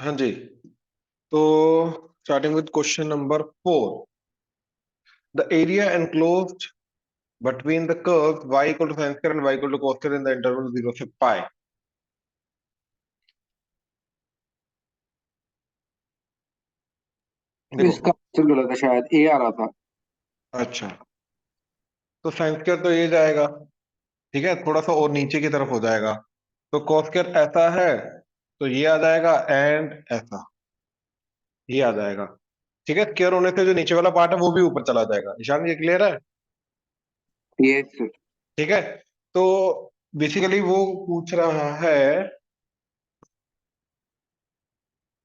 हाँ जी। तो starting with question number 4, the area enclosed between the curves y equal to sin square and y equal to cos square in the interval 0 से pi। इसका देखो, answer गलत है, शायद ए आ रहा था। अच्छा, तो sin square तो ये जाएगा, ठीक है, थोड़ा सा और नीचे की तरफ हो जाएगा, तो cos square ऐसा है तो ये आ जाएगा, एंड ऐसा ये आ जाएगा। ठीक है, स्क्वायर होने से जो नीचे वाला पार्ट है वो भी ऊपर चला जाएगा। ईशान, ये क्लियर है? Yes sir. ठीक है, तो बेसिकली वो पूछ रहा है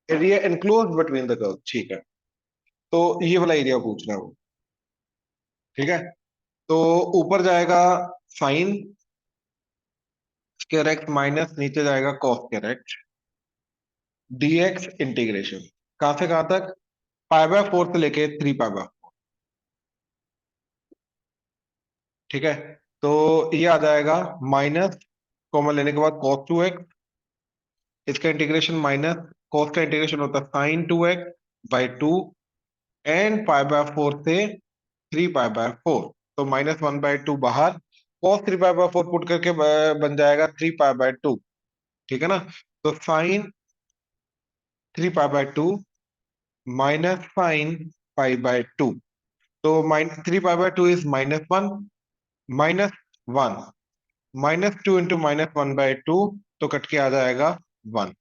area enclose between the curve. ठीक है, तो ये वाला एरिया पूछ रहा है वो। ठीक है, तो ऊपर जाएगा साइन स्क्वायर एक्स माइनस नीचे जाएगा cos square x dx integration कहां से कहां तक, पाई बाय 4 से लेके 3 पाई बाय। ठीक है, तो ये आ जाएगा माइनस कॉमन लेने के बाद कॉस 2x, इसका इंटीग्रेशन माइनस कॉस का इंटीग्रेशन होता है sine 2x by 2, and pi by 4 से 3 पाई बाय 4, तो -1/2 बाहर, cos 3 पाई बाय 4 पुट करके बन जाएगा 3 पाई बाय 2। ठीक है ना, तो sine 3 pi by 2 minus sine pi by 2, तो -3 पाई बाय 2 इज -1, -1 -2 इंटू -1/2, तो कट के आ जाएगा 1।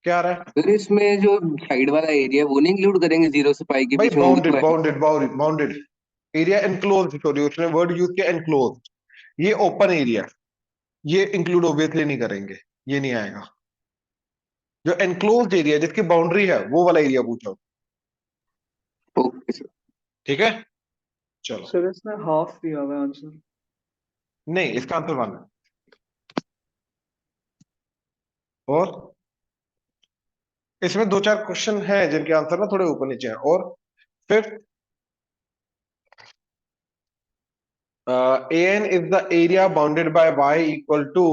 क्या आ रहा है सर इसमें जो साइड वाला एरिया वो नहीं इंक्लूड करेंगे, 0 से पाई के भाई? बीच में वो भी तो बाउंडेड है। Bounded bounded area enclose, sorry उसने वर्ड यूज किया एनक्लोज, ये ओपन एरिया, ये इंक्लूड ऑब्वियसली नहीं करेंगे, ये नहीं आएगा। जो एनक्लोज्ड एरिया जिसकी बाउंड्री है वो वाला एरिया पूछा। Okay sir. ठीक है, चलो। सर इसमें हाफ दिया हुआ है आंसर। नहीं, इसका आंसर वन है। और इसमें दो चार क्वेश्चन हैं जिनके आंसर ना थोड़े ऊपर नीचे हैं। और fifth, an is the area bounded by y equal to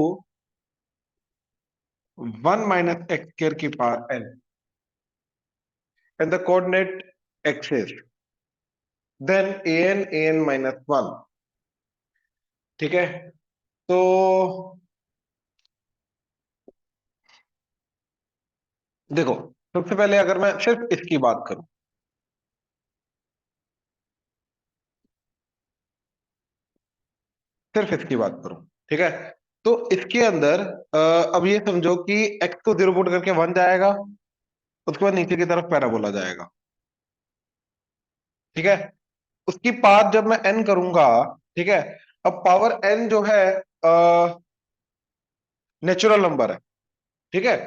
1 minus x square की power n and the coordinate axis, then an minus 1। ठीक है, तो देखो, सबसे पहले अगर मैं सिर्फ इसकी बात करूं, सिर्फ इसकी बात करूं, ठीक है, तो इसके अंदर अब ये समझो कि x को 0 पुट करके 1 जाएगा, उसके बाद नीचे की तरफ पैराबोला जाएगा। ठीक है, उसकी पाथ जब मैं n करूंगा, ठीक है, अब पावर n जो है नेचुरल नंबर है। ठीक है,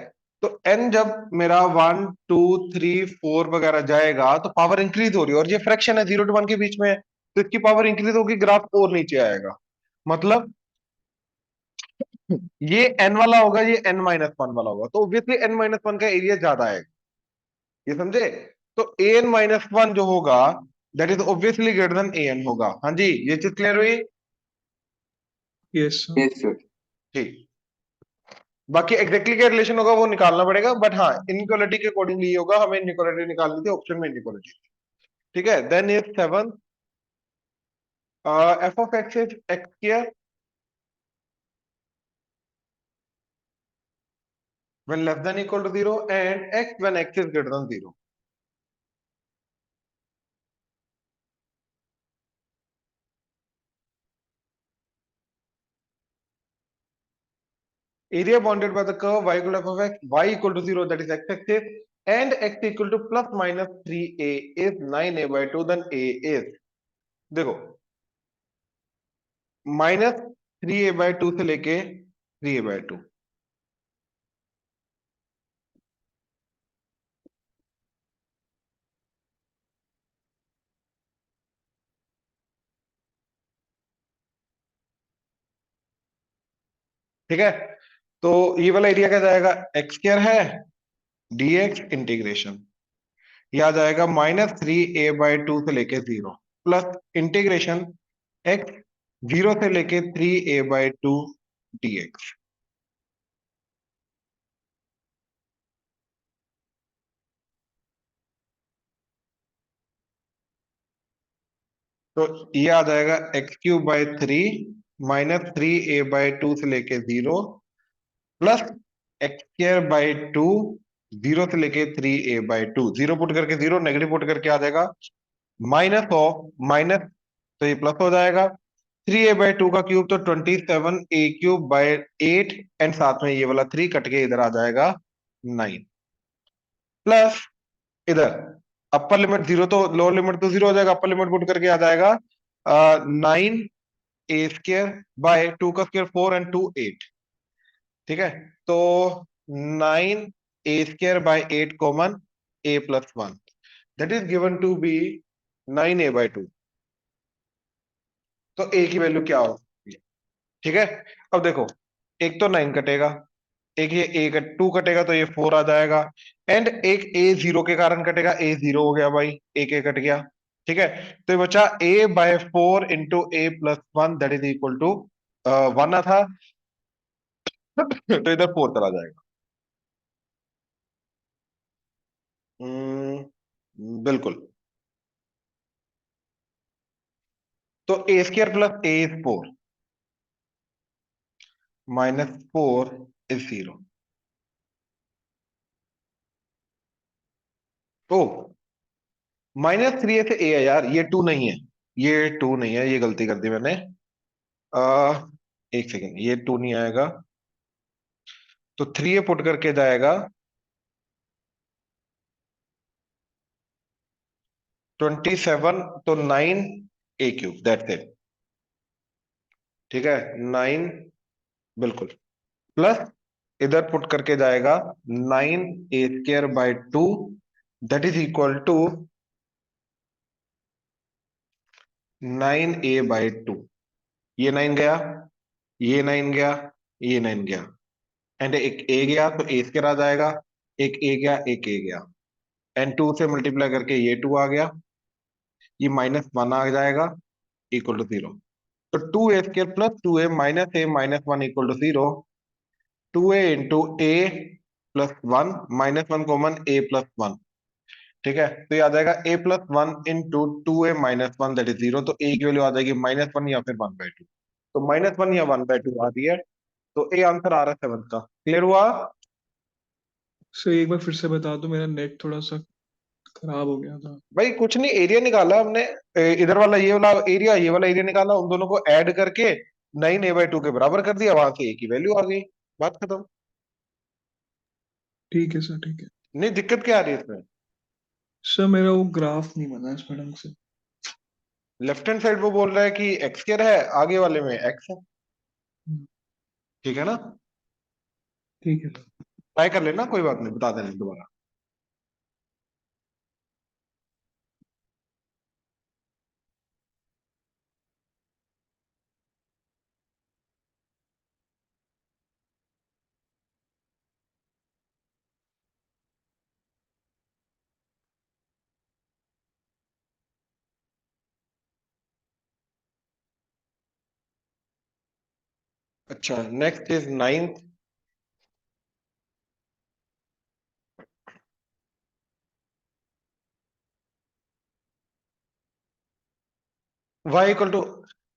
तो n जब मेरा 1 2 3 4 वगैरह जाएगा तो पावर इंक्रीज हो रही है, और ये फ्रैक्शन है 0 to 1 के बीच में है, तो इसकी पावर इंक्रीज होगी, ग्राफ और नीचे आएगा। मतलब ये n वाला होगा, ये n-1 वाला होगा, तो ऑब्वियसली n-1 का एरिया ज्यादा आएगा। ये समझे? तो an-1 जो होगा that is obviously greater than an होगा। हाँ जी, ये चीज क्लियर हुई? Yes sir. Yes sir. ठीक, बाकी एग्जैक्टली क्या रिलेशन होगा वो निकालना पड़ेगा, बट हाँ, इनइक्वालिटी के अकॉर्डिंगली होगा, हमें इनइक्वालिटी निकालनी थी, ऑप्शन में इनइक्वालिटी। ठीक है, then is 7, f of x is x square when less than equal to 0 and x when x is greater than 0। area bounded by the curve y equal to f of x, y equal to 0 that is x axis, and x equal to plus minus 3a is 9a by 2, then a is, देखो, -3a/2 से लेके 3a/2। ठीक है, तो ये वाला area क्या जाएगा, एक्स स्क्वायर है, डीएक्स इंटीग्रेशन, ये आ जाएगा -3a/2 से लेके 0 प्लस इंटीग्रेशन एक्स 0 से लेके 3a/2 dx। तो ये आ जाएगा x³/3 -3a/2 से लेके 0 प्लस x²/2 0 से लेके 3a/2। 0 पुट करके 0, नेगेटिव पुट करके आ जाएगा माइनस, तो ये प्लस हो जाएगा। 3a/2 का क्यूब तो 27a³/8 एंड साथ में ये वाला 3 कट के इधर आ जाएगा 9 प्लस इधर अपर लिमिट 0 तो लोअर लिमिट तो 0 हो जाएगा, अपर लिमिट पुट करके आ जाएगा 9a² / 2 का स्क्वायर 4 एंड 2 8। ठीक है, तो 9a² / 8 common a+1 that is given to be 9a/2। तो a की वैल्यू क्या हो सकती है? ठीक है, अब देखो एक तो 9 कटेगा, एक ये a कट 2 कटेगा तो ये 4 आ जाएगा, एंड एक a 0 के कारण कटेगा, a 0 हो गया भाई, एक a कट गया। ठीक है, तो ये बचा a/4 into a+1 that is equal to 1 था तो इधर 4 चला जाएगा। बिल्कुल, तो a² + a is 4 -4 is 0। O -3a से a है यार, ये 2 नहीं है, ये 2 नहीं है, ये गलती कर दी मैंने। आ, एक सेकेंड, ये 2 नहीं आएगा, तो 3a पुट करके जाएगा 27, तो 9a³ दैट्स इट। ठीक है, 9 बिल्कुल, प्लस इधर पुट करके जाएगा 9a² / 2 that is equal to 9a/2। ये 9 गया, ये 9 गया, ये 9 गया, एंड एक a गया तो a² आ जाएगा, एक a गया, एक a गया, एंड 2 से मल्टीप्लाई करके ये 2 आ गया, ये -1 आ जाएगा इक्वल टू 0। तो 2a² + 2a - a -1 equal to 0। 2a into a+1 -1 common a+1। ठीक है, तो ये आ जाएगा a+1 into 2a -1 that is 0। तो a की वैल्यू आ जाएगी -1 या फिर 1/2। तो -1 या 1/2 आ रही है, तो ए आंसर आ रहा है 7 का। क्लियर हुआ? सर एक बार फिर से बता दो, मेरा नेट थोड़ा सा खराब हो गया था। भाई कुछ नहीं, एरिया निकाला हमने, इधर वाला ये वाला एरिया, ये वाला एरिया निकाला, उन दोनों को ऐड करके 9a/2 के बराबर कर दिया, वहां से a की वैल्यू आ गई, बात खत्म। ठीक है सर, ठीक है। नहीं, दिक्कत क्या आ रही है इसमें? सर मेरा वो ग्राफ नहीं बना इसमें ढंग से। लेफ्ट हैंड साइड वो बोल रहा है कि x² है, आगे वाले में x है। हम्म, ठीक है ना, ठीक है। ट्राई कर लेना, कोई बात नहीं, बता देना दोबारा। अच्छा, next is 9th। y equal to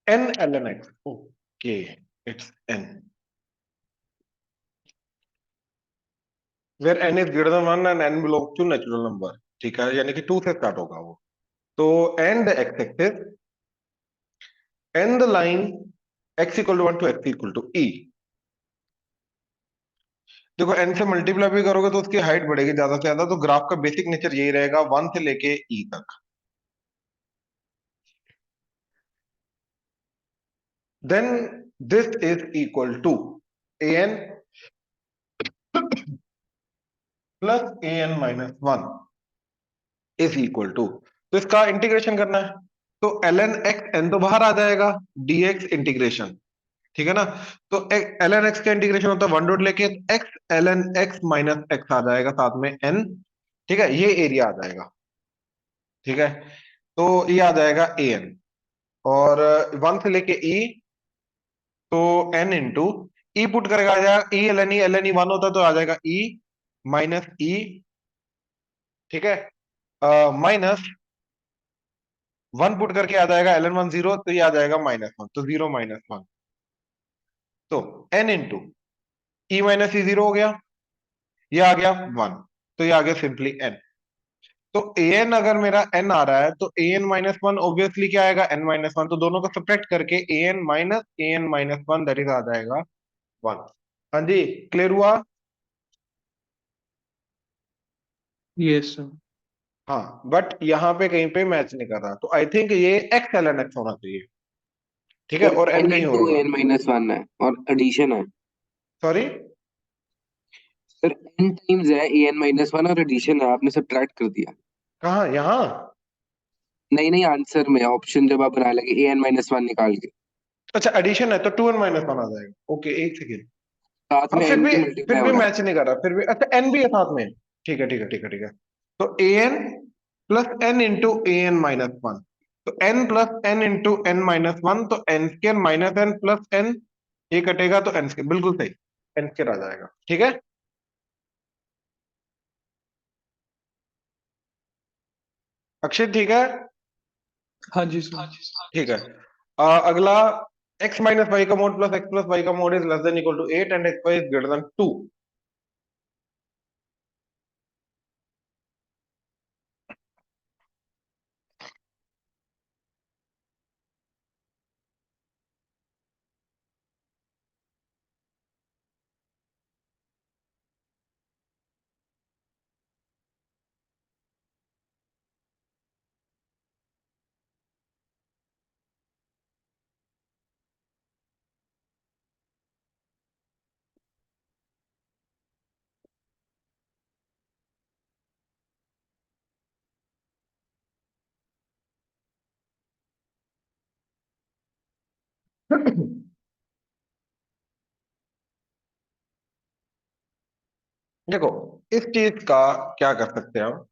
n ln x। Okay, it's n where n is greater than 1 and n belongs to natural number. ठीक है, यानी कि 2 से स्टार्ट होगा वो। तो and x axis and the line x equal to 1 to x equal to e। देखो n से मल्टीप्लाई भी करोगे तो उसकी हाइट बढ़ेगी ज्यादा से ज्यादा, तो ग्राफ का बेसिक नेचर यही रहेगा 1 से लेके e तक। Then this is equal to an plus an-1 is equal to, तो इसका इंटीग्रेशन करना है, तो ln x n तो बाहर आ जाएगा, dx इंटीग्रेशन। ठीक है ना, तो ln x का इंटीग्रेशन होता है 1 डॉट लेके x ln x minus x आ जाएगा साथ में n। ठीक है, ये एरिया आ जाएगा। ठीक है, तो ये आ जाएगा an, और 1 से लेके e, तो n इंटू ई पुट करेगा, आ जाएगा e ln e 1 होता तो आ जाएगा e माइनस e। ठीक है, माइनस 1 पुट करके आ जाएगा ln1 0, तो ये आ जाएगा -1, तो 0 -1। तो n इंटू e माइनस ई 0 हो गया, ये आ गया 1, तो ये आ गया सिंपली n। तो an अगर मेरा n आ रहा है तो an -1 ऑब्वियसली क्या आएगा, n -1, तो दोनों को सब्ट्रैक्ट करके an माइनस 1 दैट इज आ जाएगा 1। हाँ जी, क्लियर हुआ? Yes sir. हाँ, बट यहाँ पे कहीं पे मैच नहीं कर रहा, तो आई थिंक ये x ln x होना चाहिए, ठीक है, सर और n n कहीं और इंटू होगा। एन माइनस वन है और एडिशन है। सॉरी, सर n टाइम्स है ए एन माइनस वन और एडिशन है, आपने सब्ट्रैक्ट कर दिया। कहाँ, यहाँ? नहीं नहीं, आंसर में ऑप्शन जब आप बनाने लगे ए एन माइनस वन निकाल के अच्छा, एडिशन है तो 2n -1 आ जाएगा। ओके, एक सेकेंड। साथ अब में n की फिर मल्टीप्लाई भी हो रहा है। मैच नहीं कर रहा, फिर भी अच्छा n भी है साथ में। ठीक है, ठीक है, ठीक है, ठीक है। तो an plus n into a n minus one, तो n plus n into n minus one, तो n square minus n plus n, ये कटेगा तो n स्केयर, बिल्कुल सही, n स्केयर आ जाएगा। ठीक है, अक्षय ठीक है? हाँ जी सर। ठीक है। अगला, x माइनस वाई का mod plus x plus y का mod is less than equal to 8 and x y is greater than 2। देखो, इस चीज का क्या कर सकते हैं हम।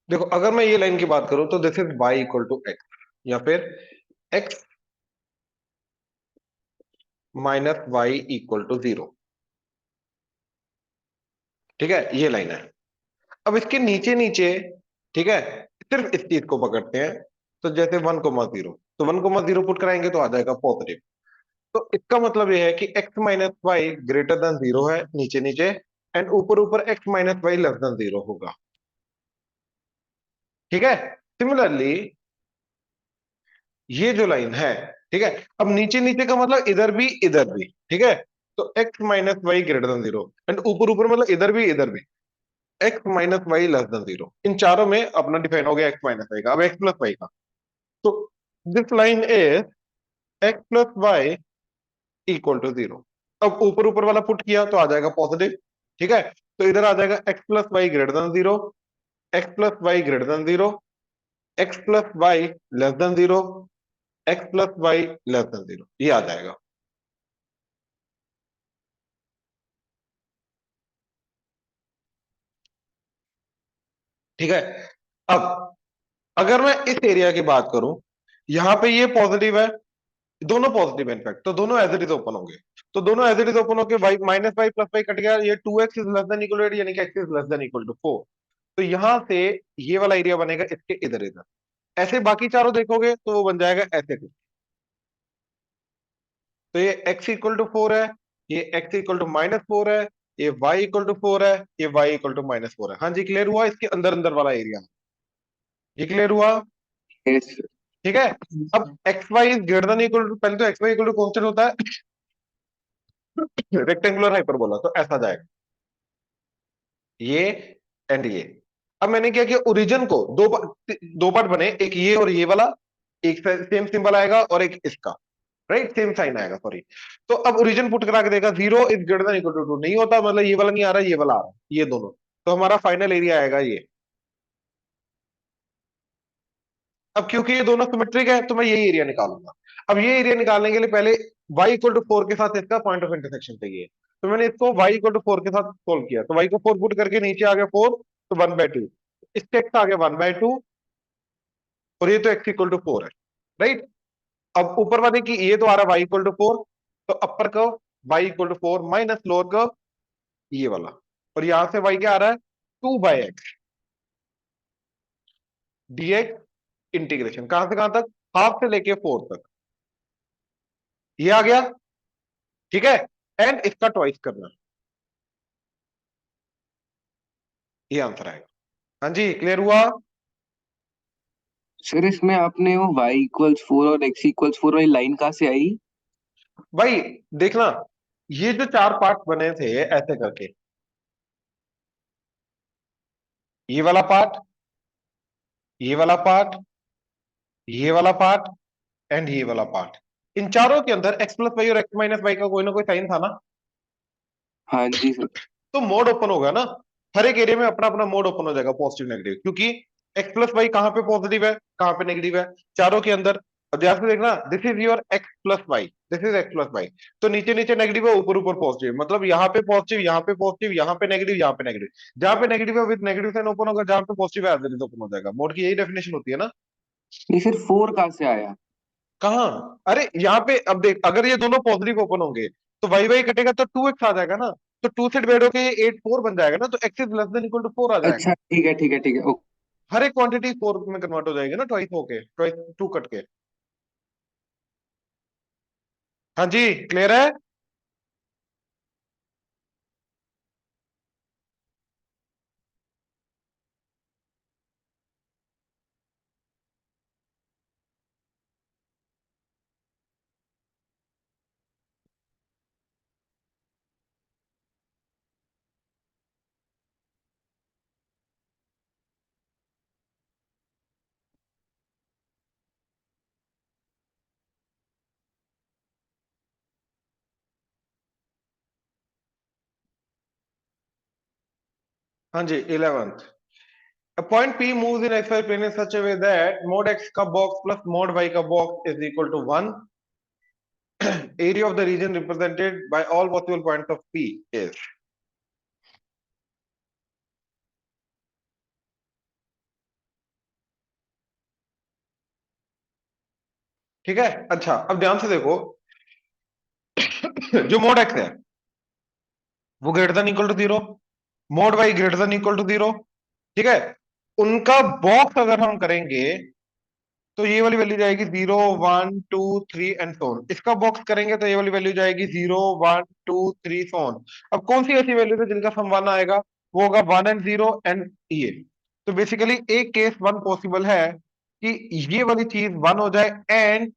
देखो, अगर मैं ये लाइन की बात करूं तो this is y equal to x, या फिर x minus y equal to 0। ठीक है, ये लाइन है। अब इसके नीचे नीचे, ठीक है, सिर्फ इस चीज को पकड़ते हैं। तो जैसे 1,0, तो 1,0 पुट कराएंगे तो आ जाएगा पॉजिटिव। तो इसका मतलब ये है कि x minus y greater than 0 है नीचे नीचे, एंड ऊपर ऊपर x minus y less than 0 होगा। ठीक है, सिमिलरली ये जो लाइन है, ठीक है, अब नीचे नीचे का मतलब इधर भी इधर भी, ठीक है, तो x minus y greater than 0, and ऊपर ऊपर मतलब इधर भी x minus y less than 0। इन चारों में अपना डिफाइन हो गया x माइनस वाई का, अब x प्लस वाई का। तो this line is x plus y equal to 0। अब ऊपर ऊपर वाला पुट किया तो आ जाएगा पॉजिटिव। ठीक है, तो इधर आ जाएगा x plus y greater than 0, x plus y greater than 0, x plus y less than 0, x plus y less than 0, ये आ जाएगा। ठीक है, अब अगर मैं इस एरिया की बात करूं, यहां पे ये पॉजिटिव है, दोनों पॉजिटिव है इनफैक्ट, तो दोनों एज इट इज ओपन होंगे। तो दोनों एज इट इज ओपन होकर y minus y plus y cut गया, ये 2x is less than equal to 8, यानी कि x is less than equal to 4। तो यहां से ये वाला एरिया बनेगा इसके इधर इधर। ऐसे बाकी चारों देखोगे तो वो बन जाएगा ऐसे कुछ। तो ये x इक्वल टू 4 है, ये x इक्वल टू -4 है, ये y इक्वल टू 4 है, ये y इक्वल टू -4 है। हाँ जी, क्लियर हुआ इसके अंदर अंदर वाला एरिया? ये क्लियर हुआ? यस। ठीक है, अब x y is greater than equal to, पहले तो x y equal to constant होता है रेक्टेंगुलर हाइपरबोला, तो ऐसा जाएगा ये एंड ये। अब मैंने क्या किया, ओरिजिन को दो पार्ट बने, एक ये और ये वाला, एक सेम सिंबल आएगा और एक इसका, राइट, सेम साइन आएगा, सॉरी। तो अब ओरिजिन पुट करा के देगा 0 is greater than equal to 2, नहीं होता, मतलब ये वाला नहीं आ रहा, ये वाला आ रहा है, ये दोनों। तो हमारा फाइनल एरिया आएगा ये। अब क्योंकि ये दोनों सिमेट्रिक है तो मैं यही एरिया निकालूंगा। अब ये एरिया निकालने के लिए पहले y इक्वल टू 4 के साथ इसका पॉइंट ऑफ इंटरसेक्शन चाहिए। तो मैंने इसको y इक्वल टू 4 के साथ सोल्व किया, तो y को 4 पुट करके नीचे आ गया 4, तो 1/2, इसके x आ गया 1/2, और ये तो x इक्वल टू 4 है, राइट। अब ऊपर वाले की ये तो आ रहा है y इक्वल टू 4, तो upper curve y equal to 4 minus lower curve ये वाला, और यहां से y क्या आ रहा है 2/x dx इंटीग्रेशन कहां से कहां तक, हाफ से लेके 4 तक, ये आ गया। ठीक है, एंड इसका ट्वाइस करना, ये आंसर आएगा। हाँ जी, क्लियर हुआ। सर इसमें आपने वो y=4 और x=4 वाली लाइन कहाँ से आई? भाई देखना, ये जो चार पार्ट बने थे ऐसे करके, ये वाला पार्ट, ये वाला पार्ट, ये वाला पार्ट एंड ये वाला पार्ट, इन चारों के अंदर x प्लस वाई और x माइनस वाई का कोई ना कोई साइन था ना, हाँ जी सर। तो मोड ओपन होगा ना, हर एक एरिया में अपना अपना मोड ओपन हो जाएगा पॉजिटिव नेगेटिव, क्योंकि x प्लस वाई कहां पे पॉजिटिव है कहां पे नेगेटिव है, चारों के अंदर। अब ध्यान से देखना, this is your x plus y, this is x plus y, तो नीचे नीचे नेगेटिव है, ऊपर ऊपर पॉजिटिव, मतलब यहाँ पे पॉजिटिव, यहाँ पे पॉजिटिव, यहाँ पे नेगेटिव, यहाँ पे नेगेटिव, जहां पे नेगेटिव है विद नेगेटिव साइन ओपन होगा, जहां पे पॉजिटिव है एज इट इज ओपन हो जाएगा। मोड की यही डेफिनेशन होती है ना। ये सर 4 कहाँ से आया? कहाँ, अरे यहाँ पे अब देख, अगर ये दोनों पॉजिटिव ओपन होंगे तो वाई वाई कटेगा तो 2x आ जाएगा ना, तो 2 से डिवाइड होके ये 8 4 बन जाएगा ना, तो x is less than equal to 4 आ जाएगा। अच्छा ठीक है ठीक है ठीक है, ओके। हर एक क्वांटिटी 4 में कन्वर्ट हो जाएगी ना, ट्वाइस होके, ट्वाइस 2 कट के। हाँ जी, क्लियर है। हाँ जी, 11th, a point P moves in xy plane in such a way that mod x का box plus mod y का box is equal to 1. Area of the region represented by all possible points of P is, ठीक है। अच्छा, अब ध्यान से देखो, जो मोड x है वो greater than equal to 0, mod y greater than equal to 0, ठीक है। उनका बॉक्स अगर हम करेंगे तो ये वाली वैल्यू जाएगी 0 1 2 3 एंड सो ऑन, इसका बॉक्स करेंगे तो ये वाली वैल्यू जाएगी 0 1 2 3 सो ऑन। अब कौन सी ऐसी वैल्यू है जिनका सम 1 आएगा, वो होगा 1 एंड 0 एंड ये। तो बेसिकली एक केस 1 पॉसिबल है कि ये वाली चीज 1 हो जाए एंड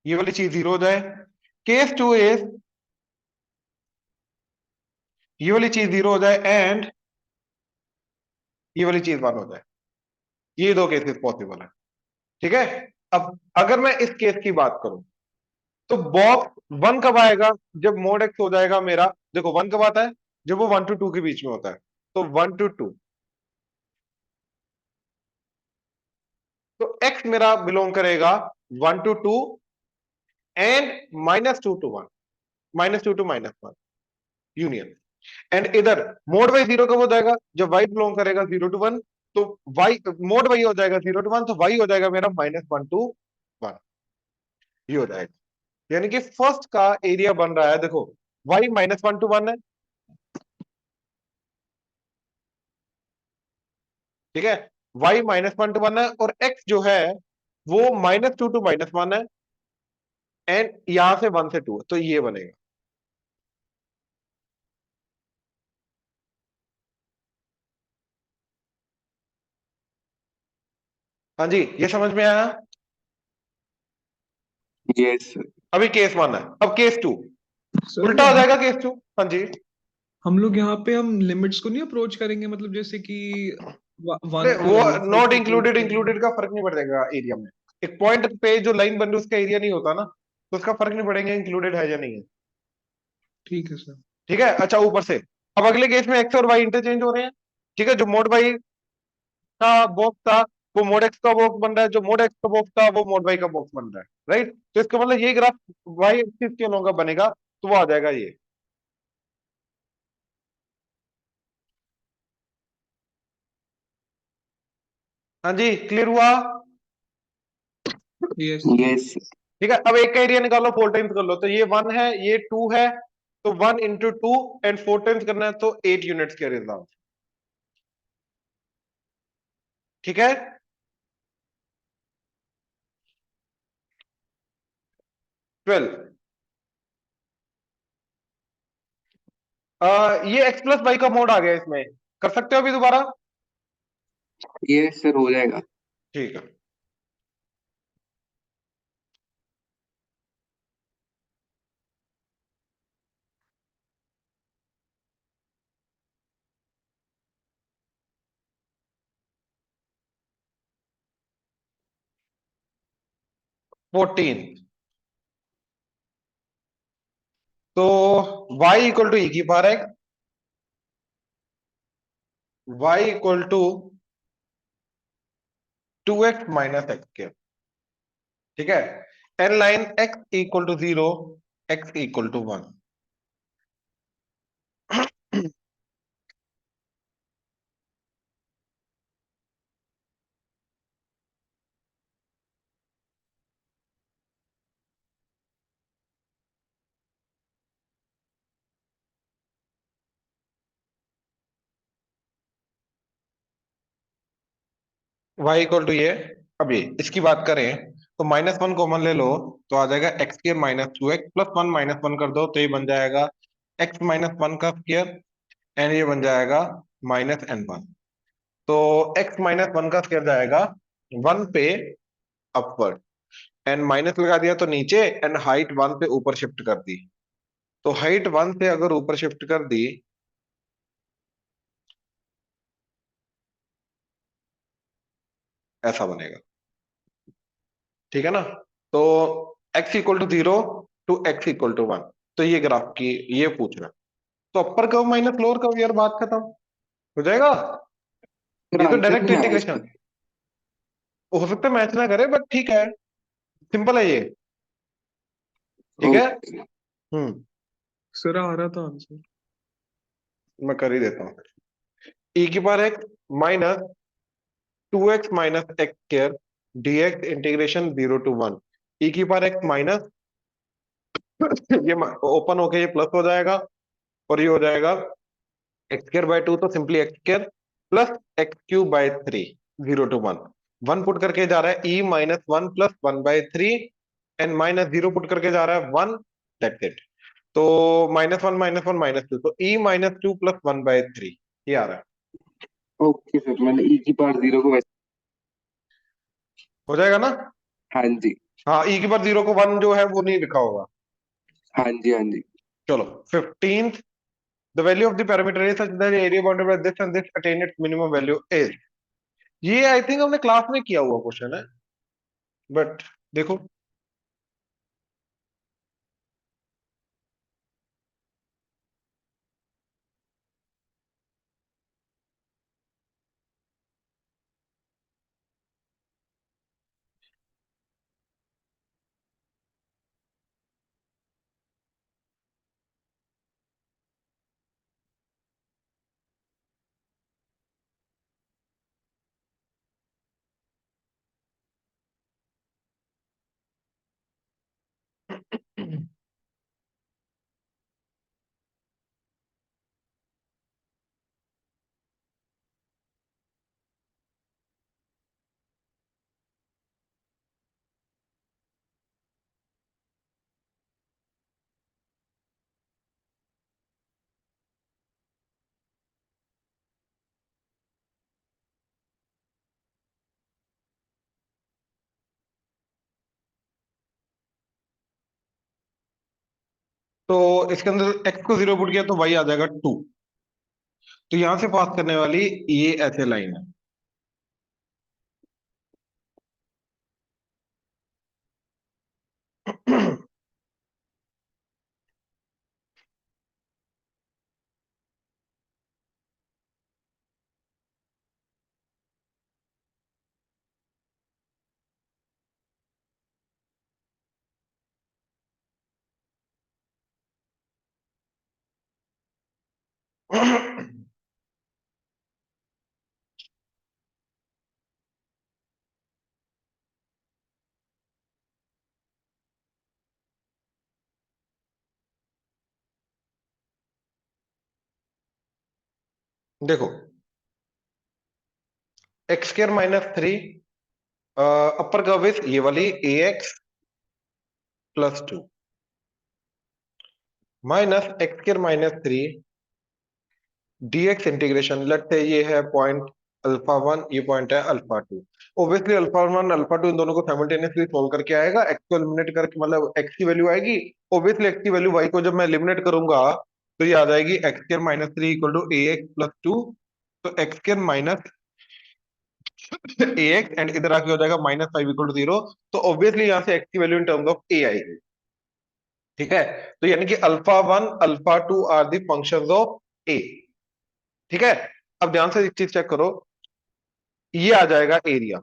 ये वाली चीज 0 हो जाए। केस 2 इज ये वाली चीज 0 हो जाए एंड ये वाली चीज 1 हो जाए। ये दो केसेस पॉसिबल है, ठीक है। अब अगर मैं इस केस की बात करूं तो बॉक्स 1 कब आएगा, जब मोड एक्स हो जाएगा मेरा, देखो 1 कब आता है, जब वो 1 to 2 के बीच में होता है, तो 1 to 2, तो x मेरा बिलोंग करेगा 1 to 2 and -2 to 1, -2 to -1 union. And इधर मोड y 0 कब हो जाएगा, जब y बिलोंग करेगा 0 to 1, तो y मोड y हो जाएगा 0 to 1, तो y हो जाएगा मेरा -1 to 1, ये हो जाएगा। यानी कि फर्स्ट का एरिया बन रहा है, देखो y -1 to 1 है, ठीक है, y -1 to 1 है, और x जो है वो -2 to -1 है, एंड यहां से 1 से 2 है, तो ये बनेगा। हाँ जी, ये समझ में आया। यस। अभी केस 1 है, अब केस 2 सर उल्टा हो जाएगा, केस 2। हाँ जी, हम लोग यहाँ पे हम लिमिट्स को नहीं अप्रोच करेंगे, मतलब जैसे कि अरे 1 पे वो वाली साइड नॉट से अप्रोच इंक्लूडेड करेंगे। इंक्लूडेड का फर्क नहीं पड़ेगा एरिया में, एक पॉइंट पे जो लाइन बन रही है उसका एरिया नहीं होता ना, तो उसका फर्क नहीं पड़ेगा इंक्लूडेड है या नहीं है, ठीक है सर। ठीक है। अच्छा, ऊपर से अब अगले केस में एक्स और वाई इंटरचेंज हो रहे हैं, ठीक है, जो मोड वाई का बॉक्स था वो मोड एक्स का बॉक्स बन रहा है, जो मोड एक्स का बॉक्स था वो मोड वाई का बॉक्स बन रहा है, राइट। तो इसका मतलब ये ग्राफ वाई एक्सिस के लॉन्ग बनेगा, तो वो आ जाएगा ये। हाँ जी, क्लियर हुआ। यस। यस। ठीक है, अब एक का एरिया निकालो, 4 टाइम्स कर लो, तो ये 1 है, ये 2 है, तो 1 इंटू 2 एंड 4 टाइम्स करना है, तो 8 यूनिट्स के रिजल्ट। ठीक है, 12। ये x प्लस वाई का मोड आ गया इसमें, कर सकते हो अभी दोबारा? ये सर हो जाएगा। ठीक है, फोर्टीन। तो y इक्वल टू ई की power x, y equal to 2x minus x के। ठीक है, and line x equal to 0, x equal to 1। y equal to ये, अब ये इसकी बात करें तो -1 कॉमन ले लो, तो आ जाएगा एक्स स्क्र -2x प्लस 1 -1 कर दो, तो ये बन जाएगा x -1 का स्क्र, एंड ये बन जाएगा -n1। तो x -1 का स्क्र जाएगा 1 पे अपवर्ड, एंड माइनस लगा दिया तो नीचे, एंड हाइट 1 पे ऊपर शिफ्ट कर दी। तो हाइट 1 से अगर ऊपर शिफ्ट कर दी, ऐसा बनेगा। ठीक है ना, तो x equal to 0 to x equal to 1, तो ये ग्राफ की ये पूछ रहा है। तो upper curve minus lower curve, यार बात खत्म हो जाएगा। सर ये तो आंसर डायरेक्ट नहीं आया इसका। इंटीग्रेशन, हो सकता है मैच ना करे, बट ठीक है, सिंपल है ये। ठीक है, ओके। हम्म, सर आ रहा था आंसर। मैं कर ही देता हूँ। e की power x minus 2x minus x square dx integration 0 to 1, e की पावर x माइनस ये ओपन होके ये प्लस हो जाएगा, और ये हो जाएगा एक्स स्क्र बाय 2, तो simply x square plus x cube by 3, 0 to 1। 1 put करके जा रहा है e -1 प्लस 1/3, एंड -0 पुट करके जा रहा है 1, दैट्स इट। तो -1 -1 -2, तो e -2 प्लस 1/3 ये आ रहा है। ओके सर, मैंने ई की पावर जीरो को वैसे। हो जाएगा ना? हाँ जी। हाँ, e की पावर 0 को 1 जो है वो नहीं लिखा होगा। हाँ जी। हाँ जी। चलो 15th, the value of the parameter is such that the area bounded by this and this attain its minimum value is। ये आई थिंक हमने क्लास में किया हुआ क्वेश्चन है, बट देखो। तो इसके अंदर x को 0 पुट किया तो y आ जाएगा 2। तो यहां से पास करने वाली ये ऐसे लाइन है। देखो x square -3 upper curve is ये वाली ax +2 minus x square -3 dx integration, let say ये है पॉइंट α1, ये पॉइंट है α2। ऑब्वियसली α1 α2 इन दोनों को साइमल्टेनियसली सोल्व करके आएगा, x को एलिमिनेट करके मतलब x की वैल्यू आएगी। ऑब्वियसली x की वैल्यू y को जब मैं एलिमिनेट करूंगा तो ये आ जाएगी x square -3 equal to ax +2। तो x square minus ax and इधर आके हो जाएगा -5 इक्वल टू 0। तो ऑब्वियसली यहाँ से x की value in terms of a आएगी। ठीक है, तो यानी कि α1 α2 are the functions of a। ठीक है, अब ध्यान से एक चीज चेक करो, ये आ जाएगा एरिया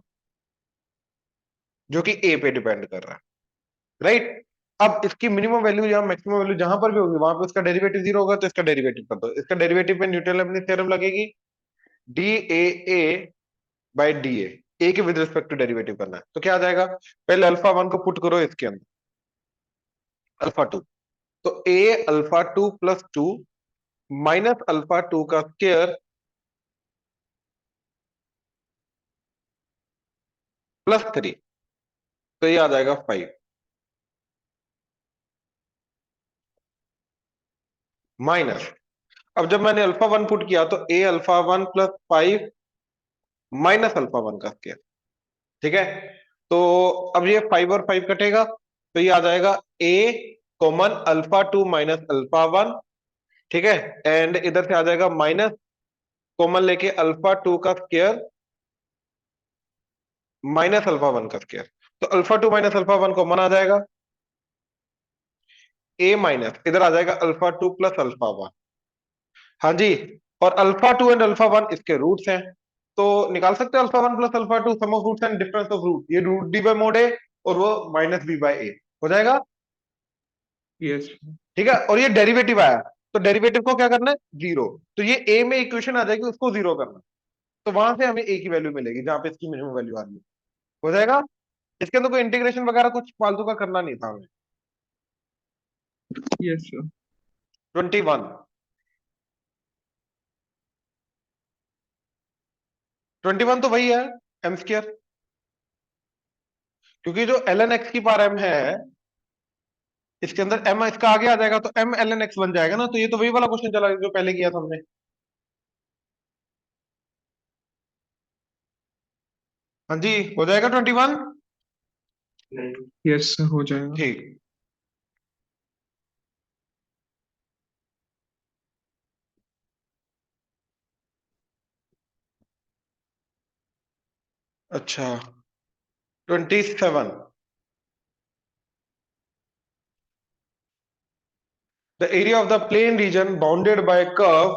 जो कि ए पे डिपेंड कर रहा है, राइट। अब इसकी मिनिमम वैल्यू या मैक्सिमम वैल्यू जहां पर भी होगी वहां पे उसका डेरिवेटिव 0 होगा, तो इसका डेरिवेटिव कर दो। इसका डेरिवेटिव पे न्यूटन अपनी थ्योरम लगेगी, D A by D A के विद रिस्पेक्ट टू डेरिवेटिव करना है। तो क्या आ जाएगा, पहले α1 को पुट करो इसके अंदर, α2, तो a α2 +2 माइनस α2 का स्क्वायर +3, तो ये आ जाएगा 5 माइनस। अब जब मैंने α1 पुट किया तो a α1 +5 माइनस α1 का स्क्वायर। ठीक है, तो अब ये 5 और 5 कटेगा, तो ये आ जाएगा a कॉमन α2 माइनस α1। ठीक है, एंड इधर से आ जाएगा माइनस कॉमन लेके α2 का स्क्वायर माइनस α1 का स्क्वायर। तो α2 माइनस α1 कॉमन आ जाएगा, a माइनस इधर आ जाएगा α2 प्लस α1। हाँ जी, और α2 एंड α1 इसके रूट्स हैं, तो निकाल सकते हो α1 plus α2 sum of roots and difference of root. ये रूट डी बाई मोड है और वो माइनस बी बाई ए हो जाएगा। यस ठीक है, और ये डेरिवेटिव आया, तो डेरिवेटिव को क्या करना है, जीरो। तो ये ए में इक्वेशन आ जाएगी, उसको जीरो करना, तो वहां से हमें ए की वैल्यू मिलेगी जहां पे इसकी मिनिमम वैल्यू आ रही है। हो जाएगा, इसके अंदर कोई इंटीग्रेशन वगैरह कुछ फालतू का करना नहीं था हमें। यस सर 21 21 तो वही है एम स्क्र, क्योंकि जो एल एन एक्स की पावर एम है इसके अंदर एम इसका आगे आ जाएगा, तो एम एल एन एक्स बन जाएगा ना। तो ये तो वही वाला क्वेश्चन चला जो पहले किया था हमने। हाँ जी, हो जाएगा 21। यस सर हो जाएगा। ठीक, अच्छा 27, the area of the plane region bounded by curve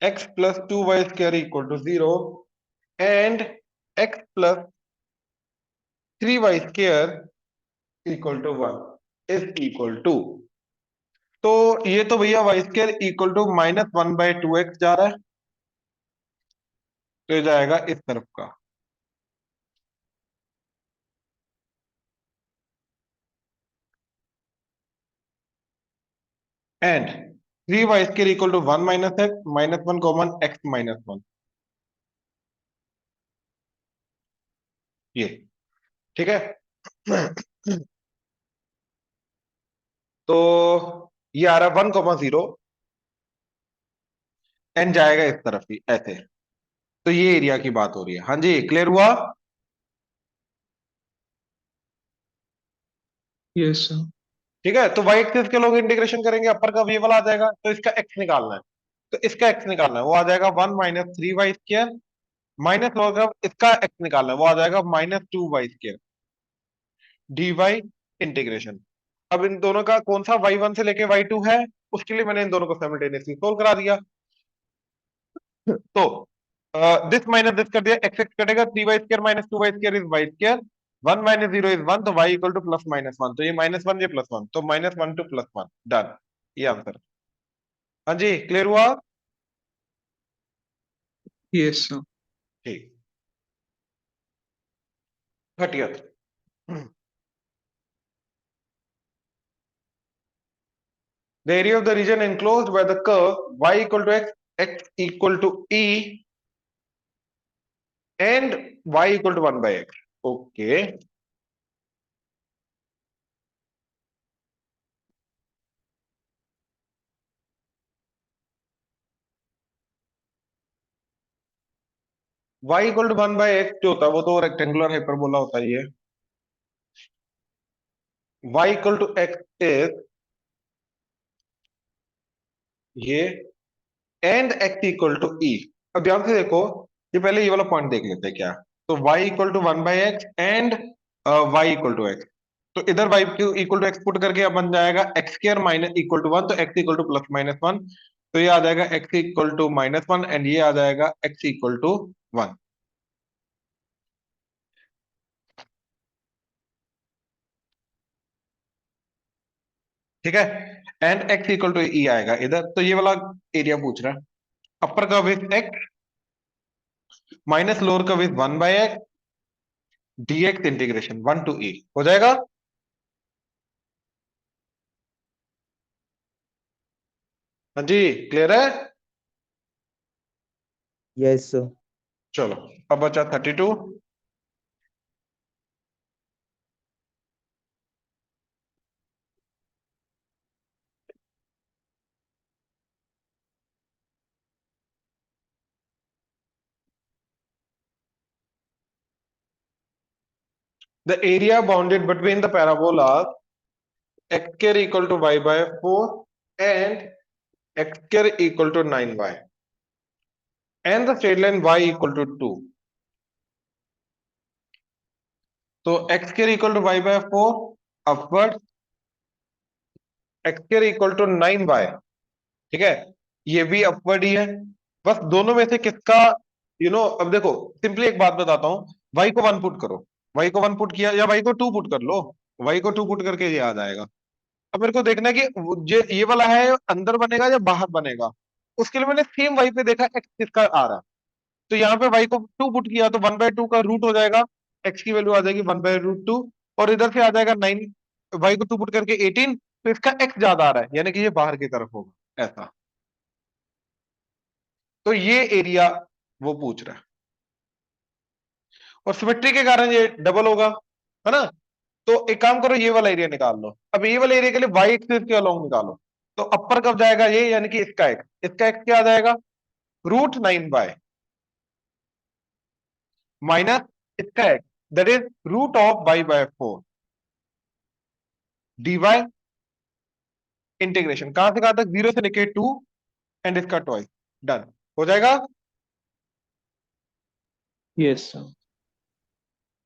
x plus 2y square equal to 0 and x plus 3y square equal to 1 is equal to, तो ये तो भैया y square equal to -1/2x जा रहा है, तो ये जाएगा इस तरफ का। And 3y square equal to 1 minus x, -1 common x -1, ये ठीक है। तो ये आ रहा है 1,0 एंड जाएगा इस तरफ ही ऐसे। तो ये एरिया की बात हो रही है। हाँ जी, क्लियर हुआ। यस सर ठीक है, तो y एक्सिस के लोग इंटीग्रेशन करेंगे, अपर का ये वाला आ जाएगा, तो इसका x निकालना है। तो इसका x निकालना है, वो आ जाएगा 1 माइनस 3y स्क्वायर, माइनस होगा इसका x निकालना है, वो आ जाएगा -2y स्क्वायर dy इंटीग्रेशन। अब इन दोनों का कौन सा y1 से लेके y2 है, उसके लिए मैंने इन दोनों को साइमल्टेनियसली सोल्व करा दिया। तो दिस माइनस दिस कर दिया, एक्स एक्स कटेगा, 3y square minus 2y square is y square, 1 minus 0 is 1, तो y इक्वल टू +-1, तो ये -1 ये +1, तो -1 टू +1 डन, ये आंसर। हाँ जी, क्लियर हुआ। यस सर ठीक, 30th, the area of the region enclosed by the curve y equal to x x equal to e and y equal to 1 by x. Okay. y equal to 1 by x जो होता है वो तो rectangular hyperbola होता है ये. y equal to x is ये and x equal to e. अब ध्यान से देखो, ये पहले ये वाला पॉइंट देख लेते हैं क्या. तो y equal to 1 by x and y equal to x. तो इधर y equal to x put करके अब बन जाएगा x square minus equal to 1, तो x equal to plus minus 1. तो ये आ जाएगा x equal to minus 1 and ये आ जाएगा x इक्वल टू 1. ठीक है. And x equal to e आएगा इधर. तो ये वाला एरिया पूछ रहा है. अपर का विथ x माइनस लोअर का with 1 by x dx integration 1 to e हो जाएगा. हाँ जी, क्लियर है. Yes sir. चलो अब बचा 32. The area bounded between the parabolas x square equal to y by 4 and x square equal to 9y and the straight line y equal to 2. तो x square equal to y by 4 upward, x square equal to 9y. ठीक है, ये भी upward ही है. बस दोनों में से किसका अब देखो सिंपली एक बात बताता हूं. y को 1 पुट करो, y को 1 पुट किया या y को 2 पुट कर लो. y को 2 पुट करके ये आ जाएगा. अब मेरे को देखना है कि ये वाला है अंदर बनेगा या बाहर बनेगा. उसके लिए मैंने सेम y पे देखा x किसका आ रहा है. तो यहाँ पे y को 2 पुट किया तो 1/2 का रूट हो जाएगा. x की वैल्यू आ जाएगी 1/√2 और इधर से आ जाएगा 9. y को 2 पुट करके 18. तो इसका x ज्यादा आ रहा है यानी कि ये बाहर की तरफ होगा ऐसा. तो ये एरिया वो पूछ रहा है और सिमेट्री के कारण ये डबल होगा, है ना. तो एक काम करो, ये वाला एरिया निकाल लो. अब ये वाले एरिया के लिए y एक्सिस के अलोंग निकालो. तो अपर कब जाएगा ये, यानी कि इसका x क्या आ जाएगा, √9 माइनस इसका x that is root of y by 4 dy integration कहां से कहां तक, 0 से लेके 2 एंड इसका ट्वाइस. डन हो जाएगा. Yes sir.